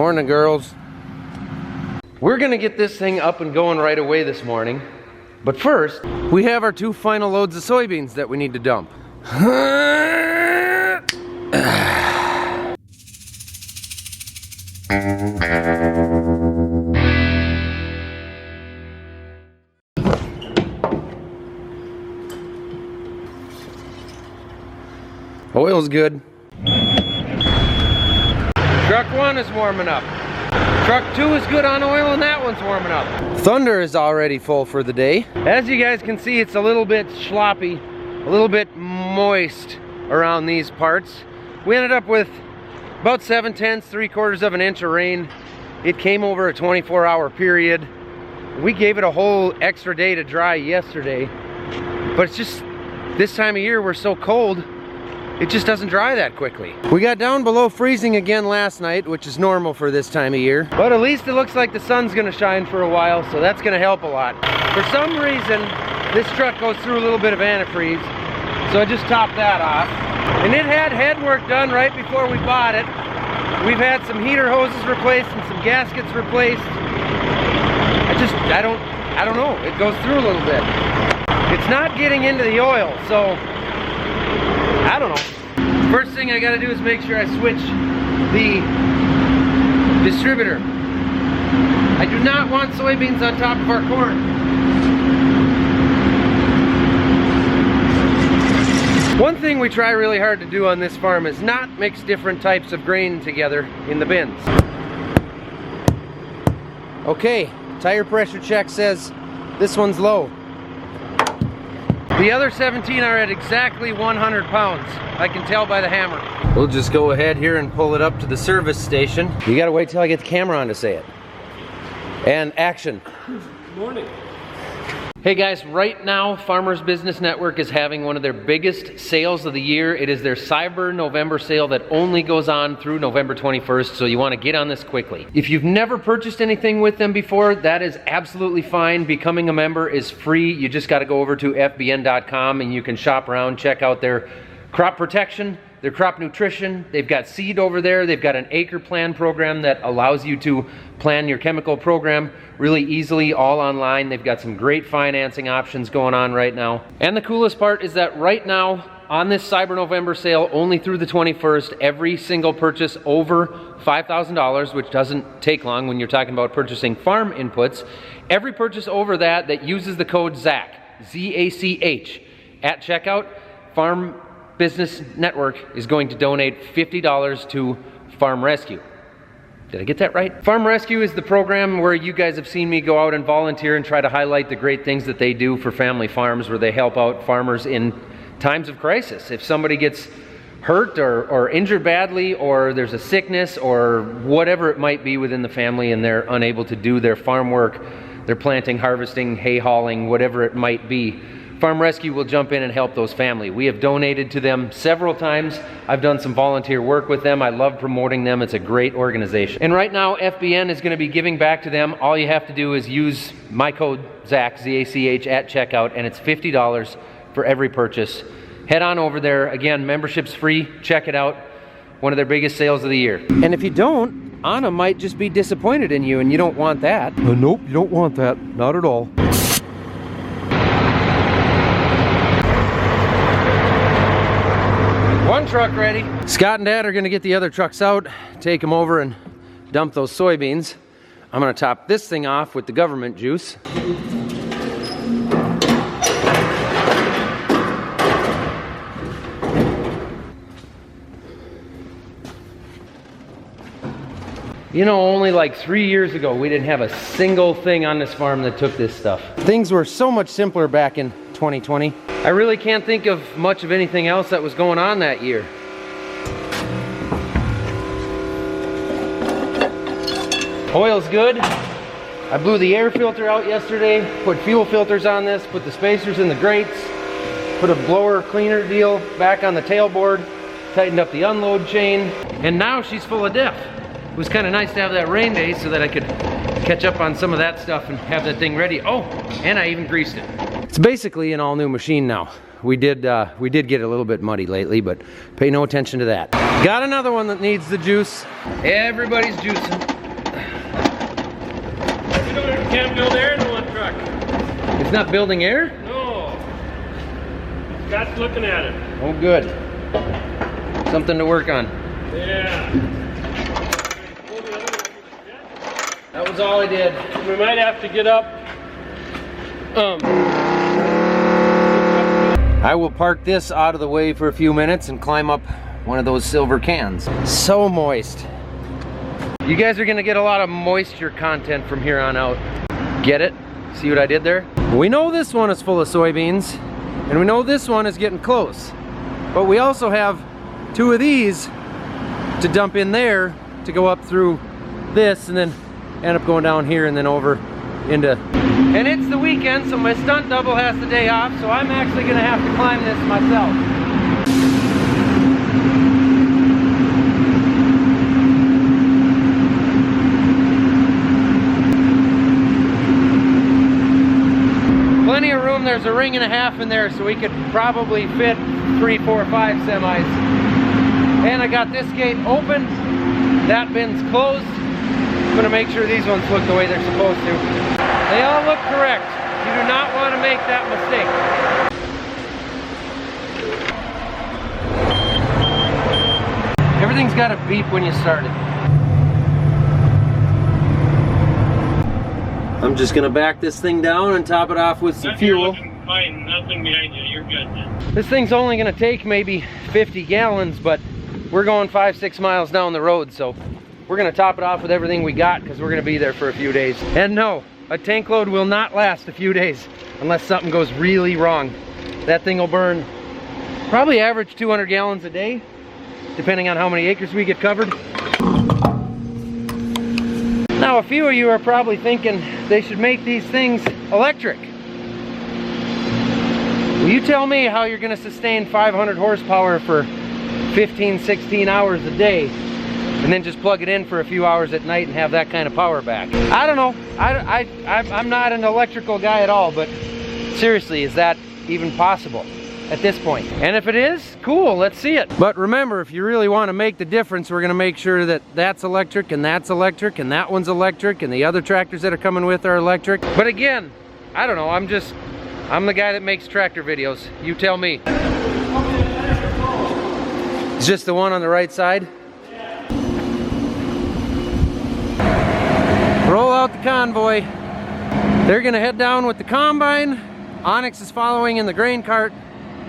Morning, girls. We're gonna get this thing up and going right away this morning. But first, we have our 2 final loads of soybeans that we need to dump. Oil's good. Truck 1 is warming up. Truck 2 is good on oil and that one's warming up. Thunder is already full for the day. As you guys can see, it's a little bit sloppy, a little bit moist around these parts. We ended up with about 7/10, 3/4 of an inch of rain. It came over a 24-hour period. We gave it a whole extra day to dry yesterday, but it's just this time of year we're so cold, it just doesn't dry that quickly. We got down below freezing again last night, which is normal for this time of year. But at least it looks like the sun's gonna shine for a while, so that's gonna help a lot. For some reason, this truck goes through a little bit of antifreeze, so I just topped that off. And it had head work done right before we bought it. We've had some heater hoses replaced and some gaskets replaced. I don't know, it goes through a little bit. It's not getting into the oil, so I don't know. First thing I gotta do is make sure I switch the distributor. I do not want soybeans on top of our corn. One thing we try really hard to do on this farm is not mix different types of grain together in the bins. Okay, tire pressure check says this one's low. The other 17 are at exactly 100 pounds. I can tell by the hammer. We'll just go ahead here and pull it up to the service station. You gotta wait till I get the camera on to say it. And action. Good morning. Hey guys, right now Farmers Business Network is having one of their biggest sales of the year. It is their Cyber November sale that only goes on through November 21st, so you want to get on this quickly. If you've never purchased anything with them before, that is absolutely fine. Becoming a member is free. You just got to go over to fbn.com and you can shop around, check out their crop protection, their crop nutrition. They've got seed over there. They've got an acre plan program that allows you to plan your chemical program really easily, all online. They've got some great financing options going on right now. And the coolest part is that right now on this Cyber November sale, only through the 21st, every single purchase over $5,000, which doesn't take long when you're talking about purchasing farm inputs, every purchase over that uses the code ZACH, Z-A-C-H, at checkout, Farm Business Network is going to donate $50 to Farm Rescue. Did I get that right? Farm Rescue is the program where you guys have seen me go out and volunteer and try to highlight the great things that they do for family farms, where they help out farmers in times of crisis. If somebody gets hurt or injured badly, or there's a sickness or whatever it might be within the family and they're unable to do their farm work, they're planting, harvesting, hay hauling, whatever it might be, Farm Rescue will jump in and help those families. We have donated to them several times. I've done some volunteer work with them. I love promoting them. It's a great organization. And right now, FBN is going to be giving back to them. All you have to do is use my code ZACH, Z-A-C-H, at checkout, and it's $50 for every purchase. Head on over there. Again, membership's free. Check it out. One of their biggest sales of the year. And if you don't, Anna might just be disappointed in you, and you don't want that. Nope, you don't want that. Not at all. One truck ready. Scott and Dad are gonna get the other trucks out, take them over and dump those soybeans. I'm gonna top this thing off with the government juice. You know, only like 3 years ago, we didn't have a single thing on this farm that took this stuff. Things were so much simpler back in 2020. I really can't think of much of anything else that was going on that year. Oil's good. I blew the air filter out yesterday, put fuel filters on this, put the spacers in the grates, put a blower cleaner deal back on the tailboard, tightened up the unload chain, and now she's full of diff. It was kind of nice to have that rain day so that I could catch up on some of that stuff and have that thing ready. Oh, and I even greased it. It's basically an all new machine now. We did get a little bit muddy lately, but pay no attention to that. Got another one that needs the juice. Everybody's juicing. Can't build air in one truck. It's not building air? No. Scott's looking at it. Oh, good. Something to work on. Yeah. That was all I did. We might have to get up. I will park this out of the way for a few minutes and climb up one of those silver cans. So moist. You guys are gonna get a lot of moisture content from here on out. Get it? See what I did there? We know this one is full of soybeans, and we know this one is getting close. But we also have two of these to dump in there to go up through this and then end up going down here and then over into. And it's the weekend, so my stunt double has the day off, so I'm actually gonna have to climb this myself. Plenty of room. There's a ring and a half in there, so we could probably fit 3, 4, 5 semis. And I got this gate open. That bin's closed. I'm gonna make sure these ones look the way they're supposed to. They all look correct. You do not want to make that mistake. Everything's got a beep when you start it. I'm just gonna back this thing down and top it off with some fuel. Fine, nothing behind you. You're good. This thing's only gonna take maybe 50 gallons, but we're going 5, 6 miles down the road, so we're gonna top it off with everything we got because we're gonna be there for a few days. And no, a tank load will not last a few days unless something goes really wrong. That thing will burn probably average 200 gallons a day, depending on how many acres we get covered. Now, a few of you are probably thinking they should make these things electric. Well, you tell me how you're gonna sustain 500 horsepower for 15, 16 hours a day and then just plug it in for a few hours at night and have that kind of power back. I don't know. I'm not an electrical guy at all, but seriously, is that even possible at this point? And if it is, cool, let's see it. But remember, if you really want to make the difference, we're gonna make sure that that's electric and that's electric and that one's electric and the other tractors that are coming with are electric. But again, I don't know, I'm the guy that makes tractor videos. You tell me. It's just the one on the right side. Roll out the convoy. They're gonna head down with the combine. Onyx is following in the grain cart.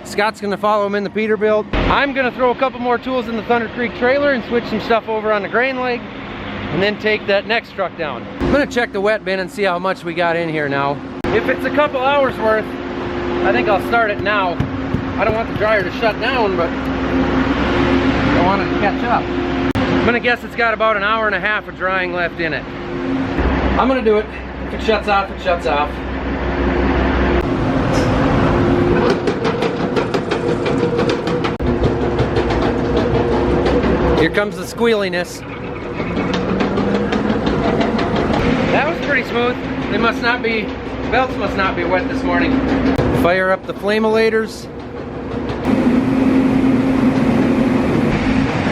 Scott's gonna follow him in the Peterbilt. I'm gonna throw a couple more tools in the Thunder Creek trailer and switch some stuff over on the grain leg and then take that next truck down. I'm gonna check the wet bin and see how much we got in here now. If it's a couple hours worth, I think I'll start it now. I don't want the dryer to shut down, but I want it to catch up. I'm gonna guess it's got about an hour and a half of drying left in it. I'm gonna do it. If it shuts off, it shuts off. Here comes the squealiness. That was pretty smooth. They must not be, belts must not be wet this morning. Fire up the flamellators.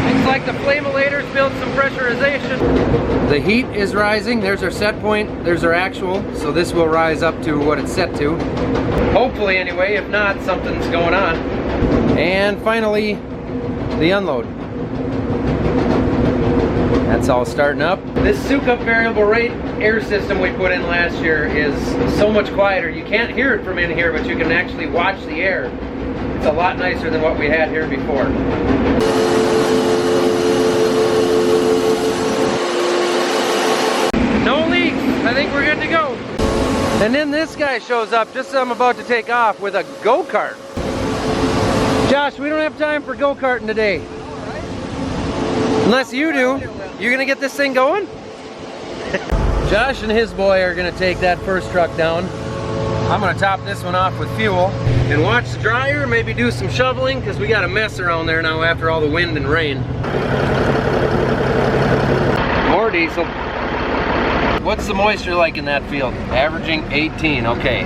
Looks like the flamellators built some pressurization. The heat is rising. There's our set point. There's our actual. So this will rise up to what it's set to. Hopefully anyway. If not, something's going on. And finally, the unload. That's all starting up. This Sukup variable rate air system we put in last year is so much quieter. You can't hear it from in here, but you can actually watch the air. It's a lot nicer than what we had here before. No leaks. I think we're good to go. And then this guy shows up just as I'm about to take off with a go-kart. Josh, we don't have time for go-karting today. Unless you do. You gonna get this thing going? Josh and his boy are gonna take that first truck down. I'm gonna top this one off with fuel and watch the dryer, maybe do some shoveling because we got a mess around there now after all the wind and rain. More diesel. What's the moisture like in that field? Averaging 18, okay.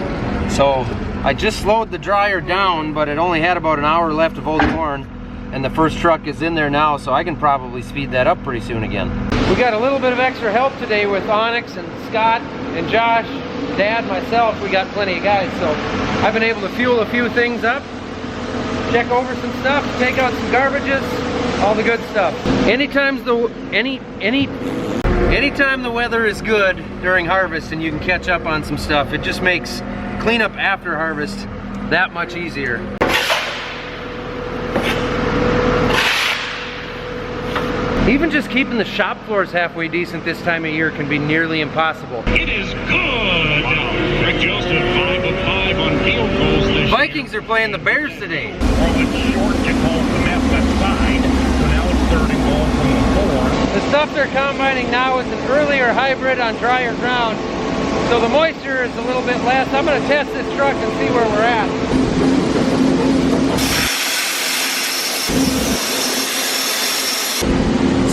So I just slowed the dryer down, but it only had about an hour left of old corn. and the first truck is in there now, so I can probably speed that up pretty soon again. We got a little bit of extra help today with Onyx and Scott and Josh, Dad, myself. We got plenty of guys, so I've been able to fuel a few things up, check over some stuff, take out some garbages, all the good stuff. Anytime the weather is good during harvest and you can catch up on some stuff, it just makes cleanup after harvest that much easier. Even just keeping the shop floors halfway decent this time of year can be nearly impossible. It is good! Rick Joseph 5 of 5 on field goals this Vikings are playing the Bears today. Throwing short to goal from left side. So now it's 3rd and goal from the 4. The stuff they're combining now is an earlier hybrid on drier ground, so the moisture is a little bit less. I'm going to test this truck and see where we're at.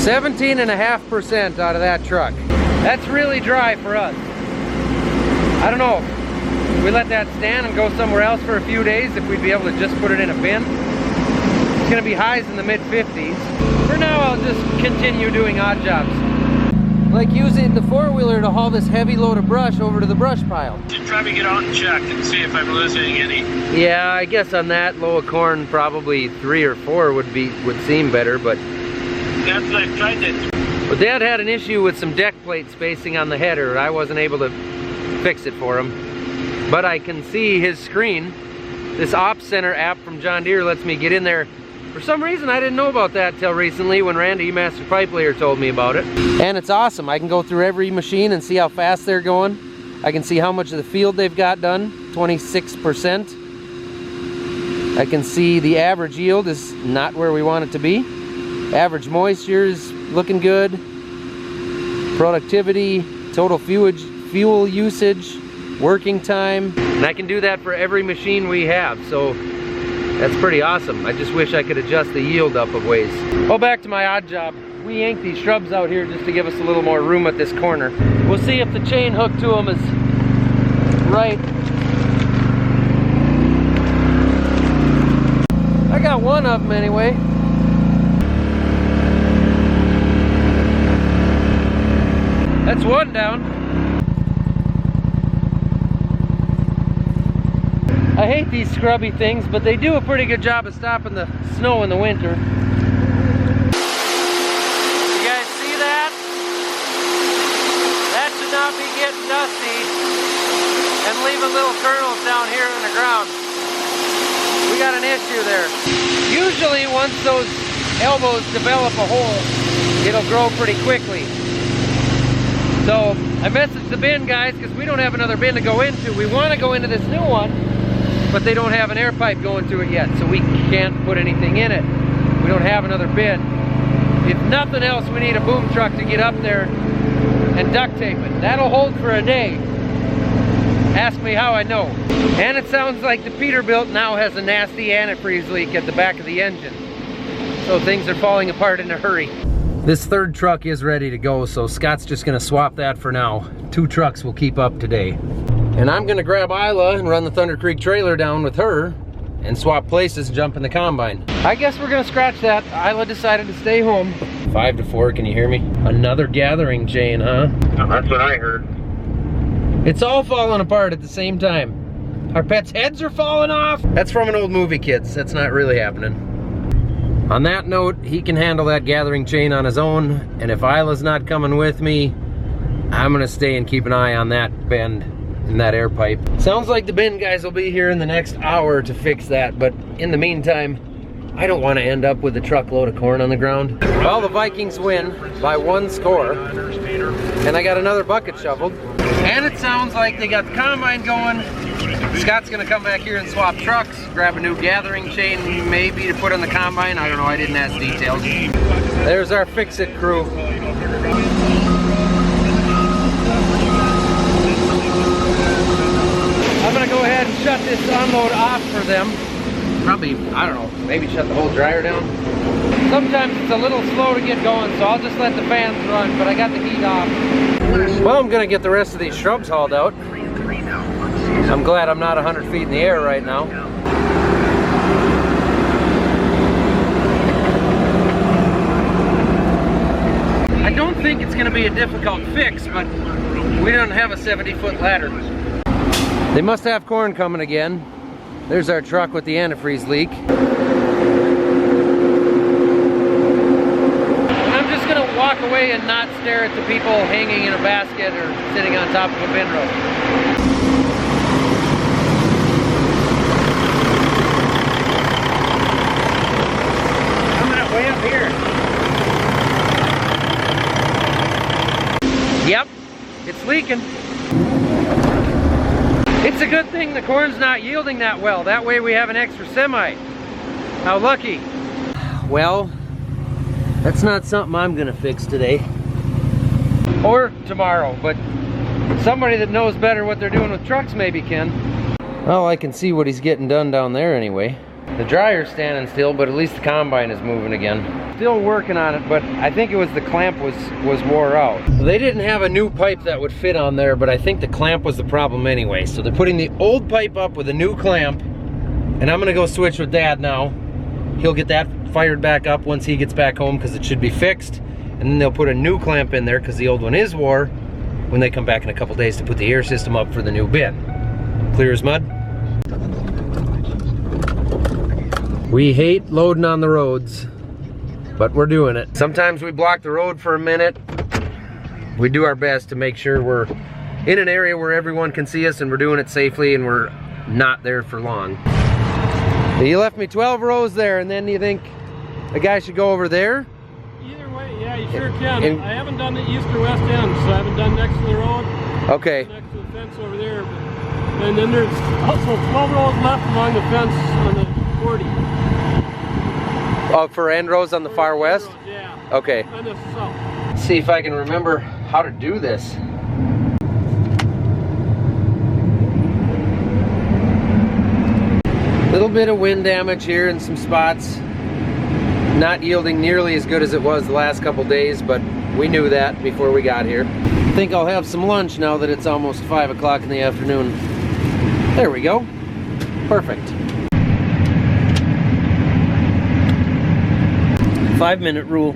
17.5% out of that truck. That's really dry for us. I don't know. We let that stand and go somewhere else for a few days if we'd be able to just put it in a bin. It's gonna be highs in the mid-50s. For now, I'll just continue doing odd jobs. Like using the four-wheeler to haul this heavy load of brush over to the brush pile. Should probably get on and check and see if I'm losing any. Yeah, I guess on that low of corn, probably 3 or 4 would seem better, but That's what I tried to. But Dad had an issue with some deck plate spacing on the header. I wasn't able to fix it for him. But I can see his screen. This Ops Center app from John Deere lets me get in there. For some reason, I didn't know about that till recently when Randy, Master Pipe Layer, told me about it. And it's awesome. I can go through every machine and see how fast they're going. I can see how much of the field they've got done, 26%. I can see the average yield is not where we want it to be. Average moisture is looking good. Productivity, total fuel usage, working time. And I can do that for every machine we have, so that's pretty awesome. I just wish I could adjust the yield up of ways. Oh, back to my odd job. We yanked these shrubs out here just to give us a little more room at this corner. We'll see if the chain hook to them is right. I got one of them anyway. That's one down. I hate these scrubby things, but they do a pretty good job of stopping the snow in the winter. You guys see that? That should not be getting dusty and leaving little kernels down here in the ground. We got an issue there. Usually once those elbows develop a hole, it'll grow pretty quickly. So I messaged the bin guys because we don't have another bin to go into. We want to go into this new one, but they don't have an air pipe going to it yet, so we can't put anything in it. We don't have another bin. If nothing else, we need a boom truck to get up there and duct tape it. That'll hold for a day. Ask me how I know. And it sounds like the Peterbilt now has a nasty antifreeze leak at the back of the engine. So things are falling apart in a hurry. This third truck is ready to go, so Scott's just gonna swap that for now. 2 trucks will keep up today. And I'm gonna grab Isla and run the Thunder Creek trailer down with her and swap places and jump in the combine. I guess we're gonna scratch that. Isla decided to stay home. 5 to 4, can you hear me? Another gathering chain, huh? That's what I heard. It's all falling apart at the same time. Our pets' heads are falling off. That's from an old movie, kids. That's not really happening. On that note, he can handle that gathering chain on his own, and if Isla's not coming with me, I'm gonna stay and keep an eye on that bend in that air pipe. Sounds like the bin guys will be here in the next hour to fix that, but in the meantime, I don't want to end up with a truckload of corn on the ground. Well, the Vikings win by 1 score, and I got another bucket shoveled. And it sounds like they got the combine going. Scott's gonna come back here and swap trucks, grab a new gathering chain, maybe to put on the combine. I don't know, I didn't ask details. There's our fix-it crew. I'm gonna go ahead and shut this unload off for them. Probably, I don't know, maybe shut the whole dryer down. Sometimes it's a little slow to get going, so I'll just let the fans run, but I got the heat off. Well, I'm gonna get the rest of these shrubs hauled out. I'm glad I'm not 100 feet in the air right now. think it's gonna be a difficult fix, but we don't have a 70-foot ladder. They must have corn coming again. There's our truck with the antifreeze leak. I'm just gonna walk away and not stare at the people hanging in a basket or sitting on top of a bin row. Way up here. Yep, it's leaking. It's a good thing the corn's not yielding that well. That way we have an extra semi. How lucky. Well, that's not something I'm gonna fix today. Or tomorrow, but somebody that knows better what they're doing with trucks maybe can. Well, I can see what he's getting done down there anyway. The dryer's standing still, but at least the combine is moving again. Still working on it, but I think it was the clamp was wore out. They didn't have a new pipe that would fit on there, but I think the clamp was the problem anyway. So they're putting the old pipe up with a new clamp, and I'm gonna go switch with Dad now. He'll get that fired back up once he gets back home because it should be fixed. And then they'll put a new clamp in there because the old one is wore when they come back in a couple days to put the air system up for the new bin. Clear as mud. We hate loading on the roads, but we're doing it. Sometimes we block the road for a minute. We do our best to make sure we're in an area where everyone can see us and we're doing it safely and we're not there for long. You left me 12 rows there, and then you think a guy should go over there? Either way, yeah, you sure can. I haven't done the east or west end, so I haven't done next to the road. Okay. Next to the fence over there. And then there's also 12 rows left along the fence on the 40. Oh, for end rows on the far west? Rows, yeah. Okay. On the south. Let's see if I can remember how to do this. Little bit of wind damage here in some spots. Not yielding nearly as good as it was the last couple days, but we knew that before we got here. I think I'll have some lunch now that it's almost 5 o'clock in the afternoon. There we go. Perfect. 5-minute rule.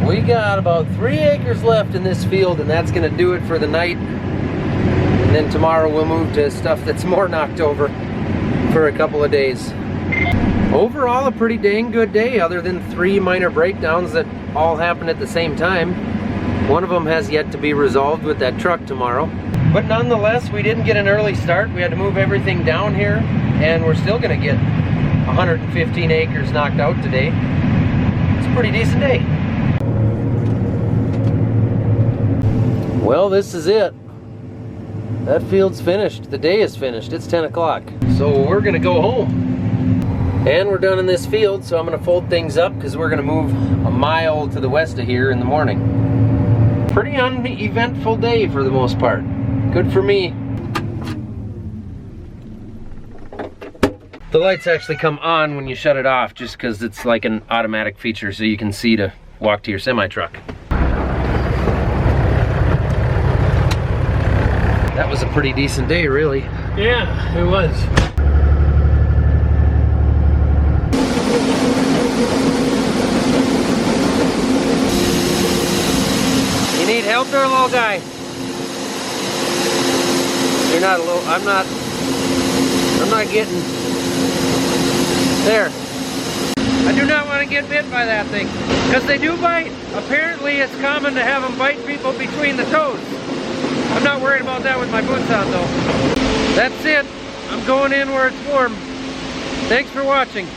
We got about 3 acres left in this field, and that's gonna do it for the night. And then tomorrow we'll move to stuff that's more knocked over for a couple of days. Overall, a pretty dang good day, other than 3 minor breakdowns that all happened at the same time. One of them has yet to be resolved with that truck tomorrow. But nonetheless, we didn't get an early start. We had to move everything down here, and we're still gonna get 115 acres knocked out today. It's a pretty decent day. Well, this is it. That field's finished. The day is finished. It's 10 o'clock. So we're gonna go home. And we're done in this field, so I'm gonna fold things up because we're gonna move a mile to the west of here in the morning. Pretty uneventful day for the most part. Good for me. The lights actually come on when you shut it off just because it's like an automatic feature so you can see to walk to your semi-truck. That was a pretty decent day, really. Yeah, it was. You need help there, little guy? You're not a little, I'm not getting, there. I do not want to get bit by that thing, because they do bite. Apparently it's common to have them bite people between the toes. I'm not worried about that with my boots on though. That's it. I'm going in where it's warm. Thanks for watching.